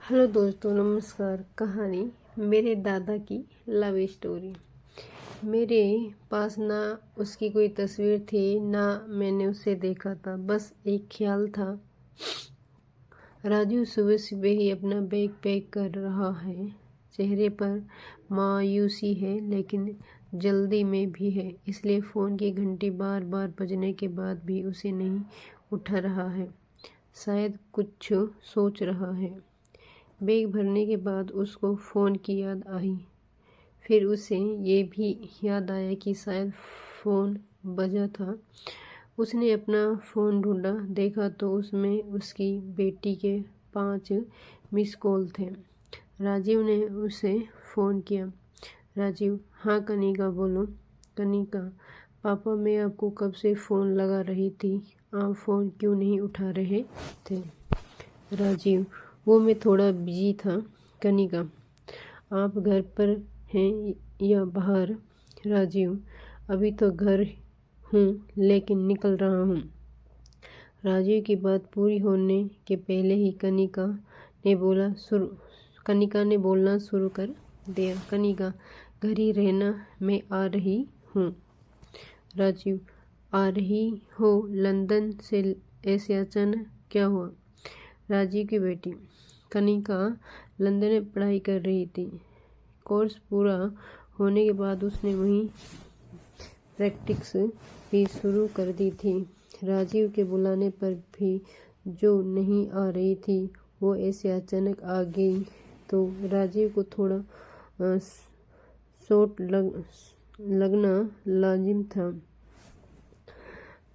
Hello दोस्तों, नमस्कार। कहानी मेरे दादा की लव स्टोरी। मेरे पास ना उसकी कोई तस्वीर थी, ना मैंने उसे देखा था। बस एक ख्याल था। राजू सुबह सुबह ही अपना बैग पैक कर रहा है। चेहरे पर मायूसी है, लेकिन जल्दी में भी है। इसलिए फ़ोन की घंटी बार बार बजने के बाद भी उसे नहीं उठा रहा है। शायद कुछ सोच रहा है। बैग भरने के बाद उसको फ़ोन की याद आई। फिर उसे ये भी याद आया कि शायद फ़ोन बजा था। उसने अपना फ़ोन ढूंढा, देखा तो उसमें उसकी बेटी के 5 मिस कॉल थे। राजीव ने उसे फ़ोन किया। राजीव: हाँ कनिका, बोलो। कनिका: पापा, मैं आपको कब से फ़ोन लगा रही थी, आप फ़ोन क्यों नहीं उठा रहे थे? राजीव: वो मैं थोड़ा बिजी था। कनिका: आप घर पर हैं या बाहर? राजीव: अभी तो घर हूँ, लेकिन निकल रहा हूँ। राजीव की बात पूरी होने के पहले ही कनिका ने बोलना शुरू कर दिया। कनिका: घर ही रहना, मैं आ रही हूँ। राजीव: आ रही हो? लंदन से ऐसे अचानक क्या हुआ? राजीव की बेटी कनिका लंदन में पढ़ाई कर रही थी। कोर्स पूरा होने के बाद उसने वहीं प्रैक्टिस भी शुरू कर दी थी। राजीव के बुलाने पर भी जो नहीं आ रही थी, वो ऐसे अचानक आ गई तो राजीव को थोड़ा शॉक लगना लाजिम था।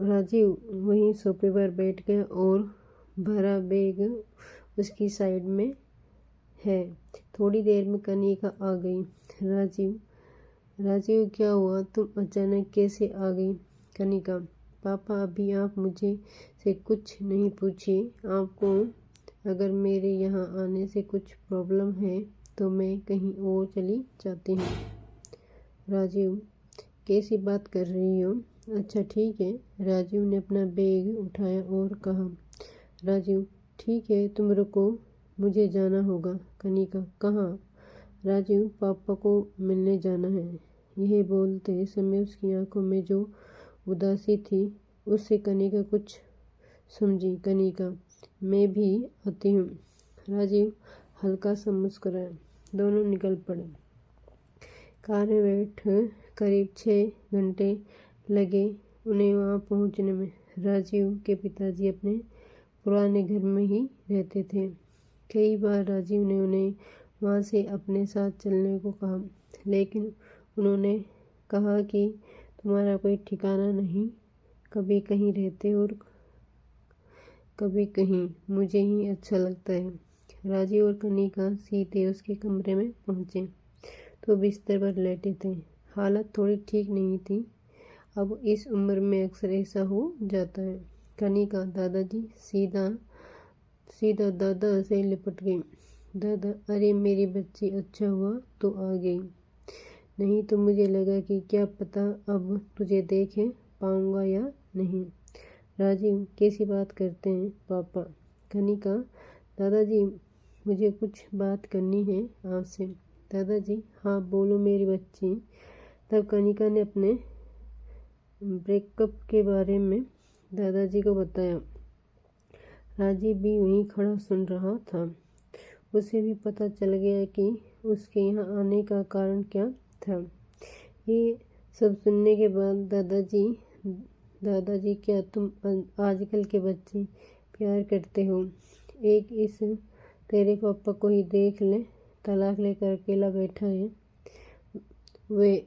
राजीव वहीं सोफे पर बैठ गया और भरा बैग उसकी साइड में है। थोड़ी देर में कनिका आ गई। राजीव: क्या हुआ, तुम अचानक कैसे आ गई? कनिका: पापा, अभी आप मुझे से कुछ नहीं पूछिए। आपको अगर मेरे यहाँ आने से कुछ प्रॉब्लम है तो मैं कहीं और चली जाती हूँ। राजीव: कैसी बात कर रही हो? अच्छा ठीक है। राजीव ने अपना बैग उठाया और कहा। राजीव: ठीक है, तुम रुको, मुझे जाना होगा। कनिका: कहाँ? राजीव: पापा को मिलने जाना है। यह बोलते समय उसकी आंखों में जो उदासी थी, उससे कनिका कुछ समझी। कनिका: मैं भी आती हूँ। राजीव हल्का सा मुस्कुराया। दोनों निकल पड़े। कार में बैठ करीब 6 घंटे लगे उन्हें वहाँ पहुँचने में। राजीव के पिताजी अपने पुराने घर में ही रहते थे। कई बार राजीव ने उन्हें वहाँ से अपने साथ चलने को कहा, लेकिन उन्होंने कहा कि तुम्हारा कोई ठिकाना नहीं, कभी कहीं रहते और कभी कहीं, मुझे ही अच्छा लगता है। राजीव और कनिका सीधे उसके कमरे में पहुँचे तो बिस्तर पर लेटे थे। हालत थोड़ी ठीक नहीं थी। अब इस उम्र में अक्सर ऐसा हो जाता है। कनिका दादाजी सीधा दादा से लिपट गई। दादा: अरे मेरी बच्ची, अच्छा हुआ तो आ गई, नहीं तो मुझे लगा कि क्या पता अब तुझे देख पाऊंगा या नहीं। राजीव: कैसी बात करते हैं पापा? कनिका: दादाजी, मुझे कुछ बात करनी है आपसे। दादाजी: हाँ बोलो मेरी बच्ची। तब कनिका ने अपने ब्रेकअप के बारे में दादाजी को बताया। राजीव भी वहीं खड़ा सुन रहा था। उसे भी पता चल गया कि उसके यहाँ आने का कारण क्या था। ये सब सुनने के बाद दादाजी क्या तुम आजकल के बच्चे प्यार करते हो? एक इस तेरे पापा को ही देख ले, तलाक लेकर अकेला बैठा है। वे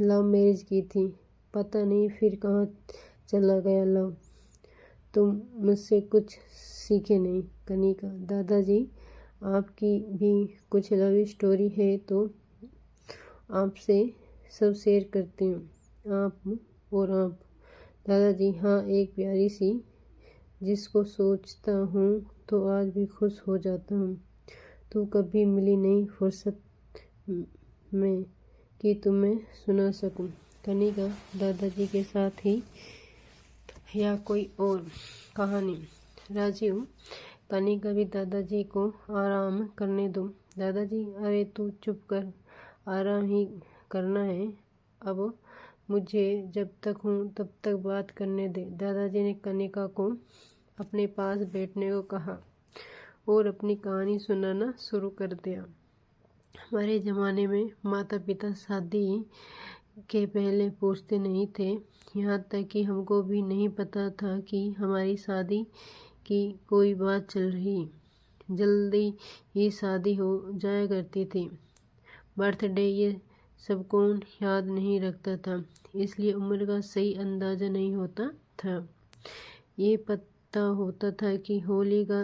लव मैरिज की थी, पता नहीं फिर कहाँ चला गया लव। तुम मुझसे कुछ सीखे नहीं। कनिका: दादाजी, आपकी भी कुछ लव स्टोरी है तो आपसे सब शेयर करती हूँ। आप? दादाजी: हाँ, एक प्यारी सी, जिसको सोचता हूँ तो आज भी खुश हो जाता हूँ। तू कभी मिली नहीं फुर्सत में कि तुम्हें सुना सकूं। कनिका: दादाजी के साथ ही या कोई और कहानी? राजीव: कनिका भी दादाजी को आराम करने दो। दादाजी, अरे तू चुप कर, आराम ही करना है। अब मुझे जब तक हूँ तब तक बात करने दे। दादाजी ने कनिका को अपने पास बैठने को कहा और अपनी कहानी सुनाना शुरू कर दिया। हमारे ज़माने में माता पिता शादी के पहले पूछते नहीं थे। यहाँ तक कि हमको भी नहीं पता था कि हमारी शादी की कोई बात चल रही। जल्दी ही शादी हो जाया करती थी। बर्थडे ये सब कौन याद नहीं रखता था, इसलिए उम्र का सही अंदाज़ा नहीं होता था। ये पता होता था कि होली का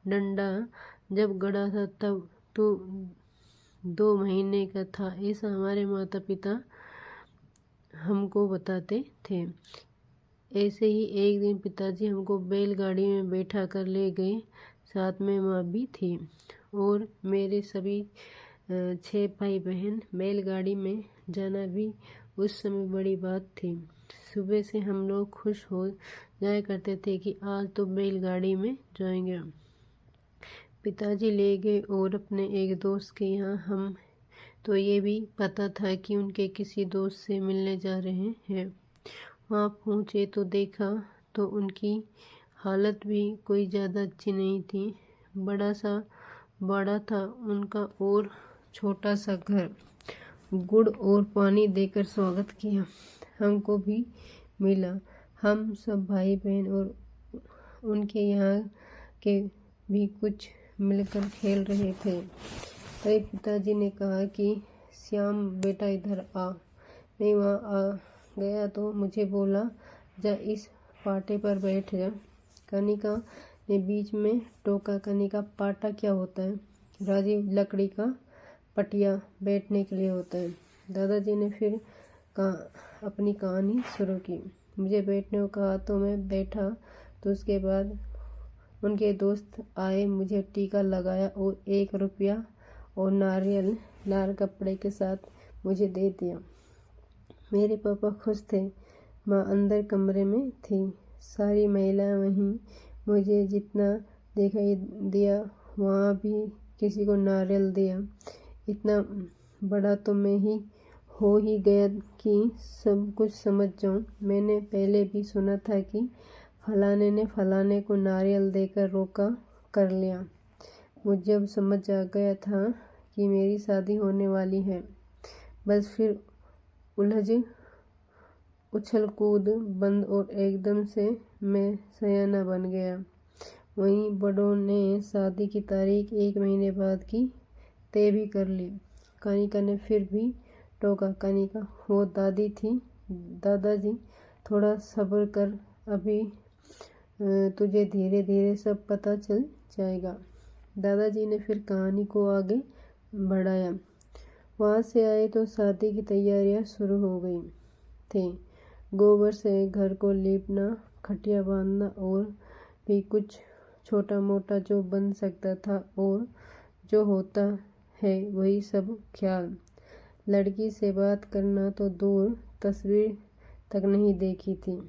डंडा जब गड़ा था तब तो 2 महीने का था। ऐसा हमारे माता पिता हमको बताते थे। ऐसे ही एक दिन पिताजी हमको बैलगाड़ी में बैठा कर ले गए। साथ में माँ भी थी और मेरे सभी 6 भाई बहन। बैलगाड़ी में जाना भी उस समय बड़ी बात थी। सुबह से हम लोग खुश हो जाया करते थे कि आज तो बैलगाड़ी में जाएंगे। पिताजी ले गए और अपने एक दोस्त के यहाँ। हम तो ये भी पता था कि उनके किसी दोस्त से मिलने जा रहे हैं। वहाँ पहुँचे तो देखा तो उनकी हालत भी कोई ज़्यादा अच्छी नहीं थी। बड़ा था उनका और छोटा सा घर। गुड़ और पानी देकर स्वागत किया। हमको भी मिला। हम सब भाई बहन और उनके यहाँ के भी कुछ मिलकर खेल रहे थे। अरे पिताजी ने कहा कि श्याम बेटा इधर आ। मैं वहाँ आ गया तो मुझे बोला, जा इस पाटे पर बैठ जा। कनिका ने बीच में टोका, कनिका पाटा क्या होता है? राजीव, लकड़ी का पटिया बैठने के लिए होता है। दादाजी ने फिर अपनी कहानी शुरू की। मुझे बैठने को कहा तो मैं बैठा। तो उसके बाद उनके दोस्त आए, मुझे टीका लगाया और 1 रुपया और नारियल लाल कपड़े के साथ मुझे दे दिया। मेरे पापा खुश थे। माँ अंदर कमरे में थी। सारी महिलाएं वहीं। मुझे जितना दिखाई दिया वहाँ भी किसी को नारियल दिया। इतना बड़ा तो मैं ही हो ही गया कि सब कुछ समझ जाऊँ। मैंने पहले भी सुना था कि फलाने ने फलाने को नारियल देकर रोका कर लिया। मुझे अब समझ आ गया था कि मेरी शादी होने वाली है। बस फिर उछल कूद बंद और एकदम से मैं सयाना बन गया। वहीं बड़ों ने शादी की तारीख 1 महीने बाद की तय भी कर ली। कनिका ने फिर भी टोका, कनिका वो दादी थी। दादाजी, थोड़ा सब्र कर, अभी तुझे धीरे धीरे सब पता चल जाएगा। दादाजी ने फिर कहानी को आगे बढ़ाया। वहाँ से आए तो शादी की तैयारियां शुरू हो गई थी। गोबर से घर को लीपना, खटिया बांधना और भी कुछ छोटा मोटा जो बन सकता था और जो होता है वही सब ख्याल। लड़की से बात करना तो दूर, तस्वीर तक नहीं देखी थी।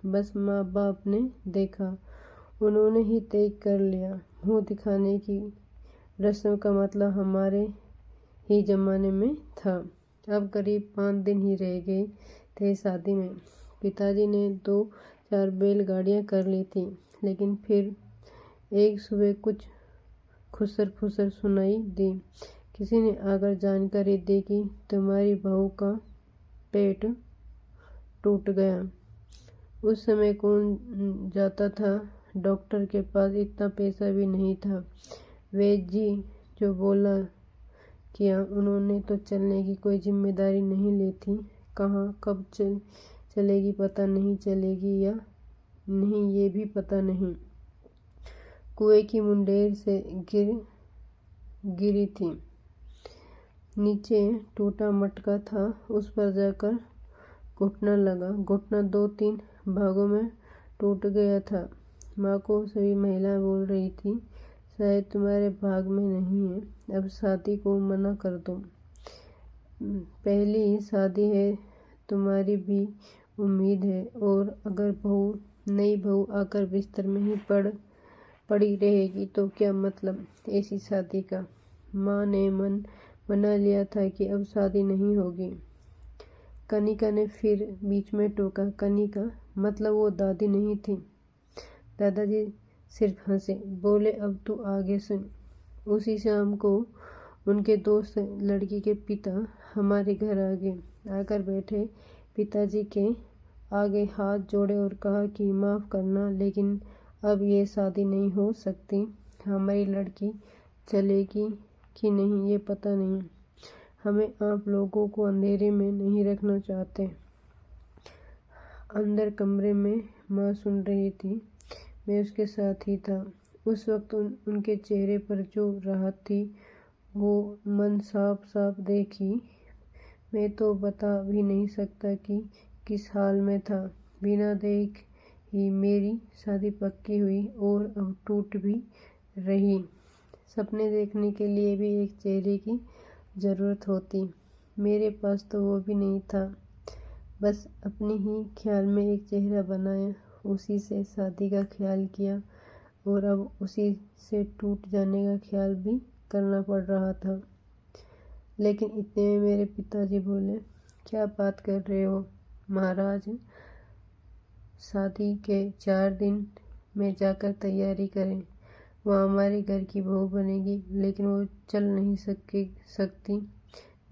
बस माँ बाप ने देखा, उन्होंने ही तय कर लिया। मुँह दिखाने की रस्म का मतलब हमारे ही ज़माने में था। अब करीब 5 दिन ही रह गए थे शादी में। पिताजी ने 2-4 बैलगाड़ियाँ कर ली थी, लेकिन फिर एक सुबह कुछ खुसर फुसर सुनाई दी। किसी ने आकर जानकारी दी कि तुम्हारी बहू का पेट टूट गया। उस समय कौन जाता था डॉक्टर के पास? इतना पैसा भी नहीं था। वैद्य जी जो बोला किया। उन्होंने तो चलने की कोई जिम्मेदारी नहीं ली थी। कहाँ कब चलेगी पता नहीं, चलेगी या नहीं ये भी पता नहीं। कुएं की मुंडेर से गिरी थी। नीचे टूटा मटका था, उस पर जाकर घुटना लगा। घुटना 2-3 भागों में टूट गया था। माँ को सभी महिलाएं बोल रही थी, शायद तुम्हारे भाग में नहीं है, अब शादी को मना कर दो। पहली शादी है, तुम्हारी भी उम्मीद है। और अगर नई बहू आकर बिस्तर में ही पड़ पड़ी रहेगी तो क्या मतलब ऐसी शादी का। माँ ने मन बना लिया था कि अब शादी नहीं होगी। कनिका ने फिर बीच में टोका, कनिका मतलब वो दादी नहीं थी। दादाजी सिर्फ हंसे, बोले अब तू आगे सुन। उसी शाम को उनके दोस्त लड़की के पिता हमारे घर आ गए। आकर बैठे, पिताजी के आगे हाथ जोड़े और कहा कि माफ़ करना, लेकिन अब ये शादी नहीं हो सकती। हमारी लड़की चलेगी कि नहीं ये पता नहीं। हमें आप लोगों को अंधेरे में नहीं रखना चाहते। अंदर कमरे में माँ सुन रही थी, मैं उसके साथ ही था। उस वक्त उनके चेहरे पर जो राहत थी वो मन साफ साफ देखी। मैं तो बता भी नहीं सकता कि किस हाल में था। बिना देख ही मेरी शादी पक्की हुई और अब टूट भी रही। सपने देखने के लिए भी एक चेहरे की ज़रूरत होती। मेरे पास तो वो भी नहीं था। बस अपने ही ख्याल में एक चेहरा बनाया, उसी से शादी का ख्याल किया और अब उसी से टूट जाने का ख्याल भी करना पड़ रहा था। लेकिन इतने में मेरे पिताजी बोले, क्या बात कर रहे हो महाराज, शादी के 4 दिन में जाकर तैयारी करें। वह हमारे घर की बहू बनेगी, लेकिन वो चल नहीं सकती।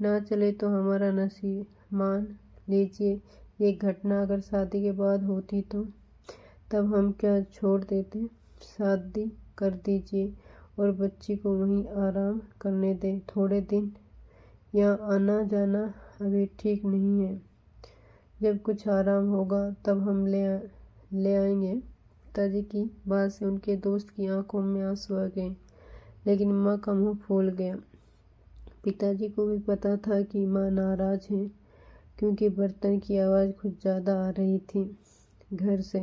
ना चले तो हमारा नसीब। मान लीजिए ये घटना अगर शादी के बाद होती तो तब हम क्या छोड़ देते। शादी कर दीजिए और बच्ची को वहीं आराम करने दें। थोड़े दिन यहाँ आना जाना अभी ठीक नहीं है। जब कुछ आराम होगा तब हम ले आएंगे। पिताजी की बात से उनके दोस्त की आंखों में आंसू आ गए, लेकिन माँ का मुंह फूल गया। पिताजी को भी पता था कि माँ नाराज है, क्योंकि बर्तन की आवाज़ कुछ ज़्यादा आ रही थी घर से।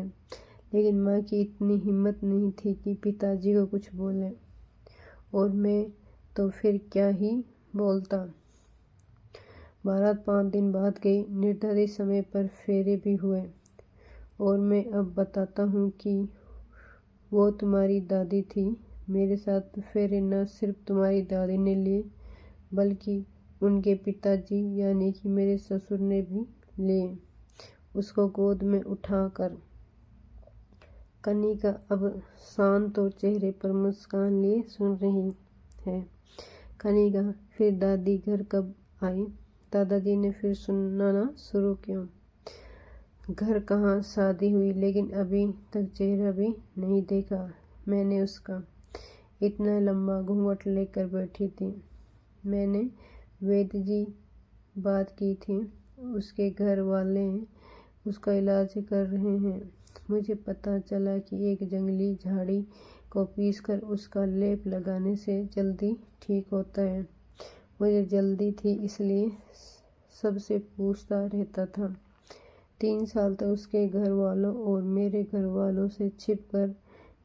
लेकिन माँ की इतनी हिम्मत नहीं थी कि पिताजी को कुछ बोले, और मैं तो फिर क्या ही बोलता। बारात 5 दिन बाद गई। निर्धारित समय पर फेरे भी हुए। और मैं अब बताता हूँ कि वो तुम्हारी दादी थी। मेरे साथ फेरे न सिर्फ तुम्हारी दादी ने लिए, बल्कि उनके पिताजी यानी कि मेरे ससुर ने भी लिए, उसको गोद में उठाकर। कनिका अब शांत और चेहरे पर मुस्कान लिए सुन रही है। कनिका, फिर दादी घर कब आई? दादाजी ने फिर सुनाना शुरू किया। घर कहाँ, शादी हुई, लेकिन अभी तक चेहरा भी नहीं देखा मैंने उसका। इतना लंबा घूंघट लेकर बैठी थी। मैंने वैद जी बात की थी, उसके घर वाले उसका इलाज कर रहे हैं। मुझे पता चला कि एक जंगली झाड़ी को पीसकर उसका लेप लगाने से जल्दी ठीक होता है। मुझे जल्दी थी, इसलिए सबसे पूछता रहता था। 3 साल तक उसके घर वालों और मेरे घर वालों से छिपकर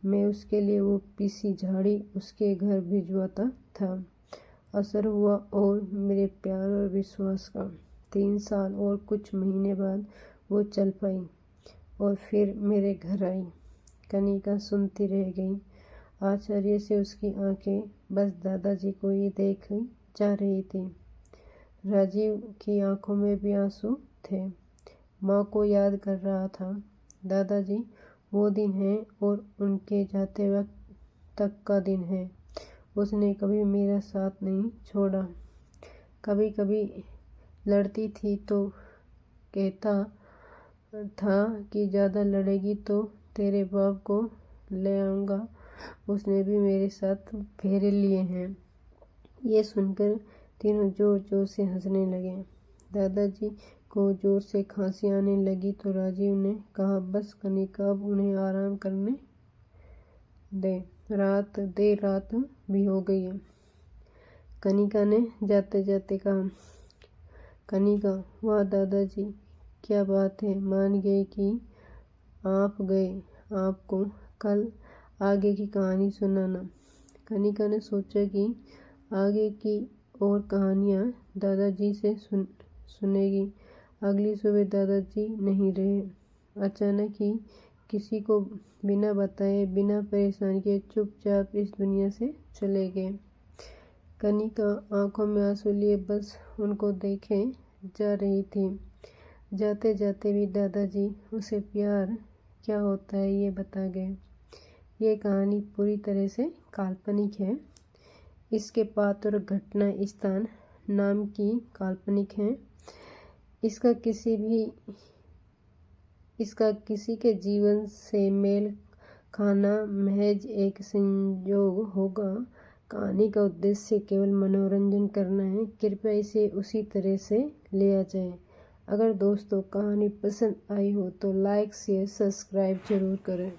मैं उसके लिए वो पीसी झाड़ी उसके घर भिजवाता था। असर हुआ और मेरे प्यार और विश्वास का। 3 साल और कुछ महीने बाद वो चल पाई और फिर मेरे घर आई। कनिका सुनती रह गई। आश्चर्य से उसकी आंखें बस दादाजी को ही देख जा रही थी। राजीव की आंखों में भी आंसू थे। माँ को याद कर रहा था। दादाजी, वो दिन है और उनके जाते वक्त तक का दिन है। उसने कभी मेरा साथ नहीं छोड़ा। कभी कभी लड़ती थी तो कहता था कि ज़्यादा लड़ेगी तो तेरे बाप को ले आऊँगा। उसने भी मेरे साथ फेरे लिए हैं। ये सुनकर तीनों जोर जोर से हंसने लगे। दादाजी को जोर से खांसी आने लगी तो राजीव ने कहा, बस कनिका, अब उन्हें आराम करने दे, देर रात भी हो गई है। कनिका ने जाते जाते कहा, कनिका, वाह दादाजी, क्या बात है, मान गए कि आप गए। आपको कल आगे की कहानी सुनाना। कनिका ने सोचा कि आगे की और कहानियाँ दादाजी से सुनेगी। अगली सुबह दादाजी नहीं रहे। अचानक ही किसी को बिना बताए, बिना परेशान किए चुपचाप इस दुनिया से चले गए। कनिका आंखों में आंसू लिए बस उनको देखे जा रही थी। जाते जाते भी दादाजी उसे प्यार क्या होता है ये बता गए। ये कहानी पूरी तरह से काल्पनिक है। इसके पात्र, घटना, स्थान, नाम की काल्पनिक है। इसका किसी के जीवन से मेल खाना महज एक संयोग होगा। कहानी का उद्देश्य केवल मनोरंजन करना है। कृपया इसे उसी तरह से लिया जाए। अगर दोस्तों कहानी पसंद आई हो तो लाइक, शेयर, सब्सक्राइब जरूर करें।